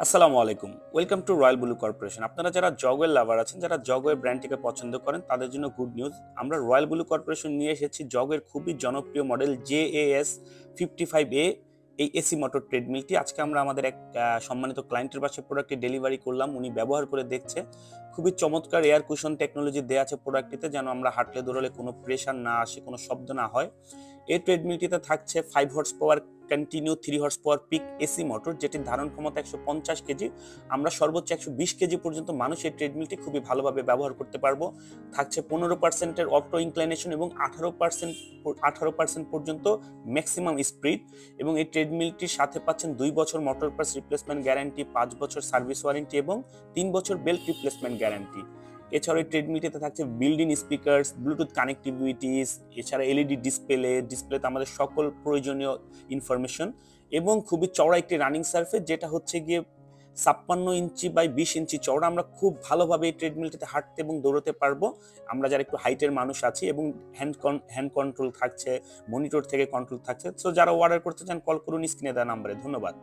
আসসালামু আলাইকুম। Welcome to royal blue corporation. আপনারা যারা জগওয়েল লাভার আছেন, যারা জগওয়ে ব্র্যান্ডটিকে পছন্দ করেন, তাদের জন্য গুড নিউজ। আমরা রয়্যাল ব্লু কর্পোরেশন নিয়ে এসেছি জগের খুবই জনপ্রিয় মডেল JAS 55A, এই এসি মোটর ট্রেডমিলটি। আজকে আমরা আমাদের এক সম্মানিত ক্লায়েন্টের বাসায় প্রোডাক্টটি ডেলিভারি করলাম। উনি ব্যবহার করে দেখছে। খুবই চমৎকার এয়ার কুশন টেকনোলজি দেওয়া আছে প্রোডাক্টটিতে, যেন আমরা হাঁটলে দৌড়লে কোনো প্রেশার না আসে, কোনো শব্দ না হয়। এই ট্রেডমিলটিতে থাকছে 5 horse power continue 3 horse power peak AC motor, যেটির ধারণ ক্ষমতা 150 কেজি। আমরা সর্বোচ্চ 120 কেজি পর্যন্ত মানুষ এই ট্রেডমিলটি খুবই ভালোভাবে ব্যবহার করতে পারবো। থাকছে 15% অটো ইনক্লাইনেশন এবং 18% পর্যন্ত ম্যাক্সিমাম স্পিড। এবং এই ট্রেডমিলটির সাথে পাচ্ছেন 2 বছর মোটর পার্টস রিপ্লেসমেন্ট গ্যারান্টি, 5 বছর সার্ভিস ওয়ারেন্টি এবং 3 বছর বেল্ট রিপ্লেসমেন্ট গ্যারান্টি। এছাড়াও এই ট্রেডমিলটিতে থাকছে বিল্ড-ইন স্পিকার্স, ব্লুটুথ কানেক্টিভিটিস, এছাড়া এলইডি ডিসপ্লেতে আমাদের সকল প্রয়োজনীয় ইনফরমেশন এবং খুবই চওড়া একটি রানিং সারফেস, যেটা হচ্ছে গিয়ে 56 ইঞ্চি বাই 20 ইঞ্চি চওড়া। আমরা খুব ভালোভাবে এই ট্রেডমিলটিতে হাঁটতে এবং দৌড়তে পারবো, আমরা যারা একটু হাইটের মানুষ আছি। এবং হ্যান্ড কন্ট্রোল থাকছে, মনিটর থেকে কন্ট্রোল থাকছে। সো যারা অর্ডার করতে চান, কল করুন স্ক্রিনে দেওয়া নাম্বারে। ধন্যবাদ।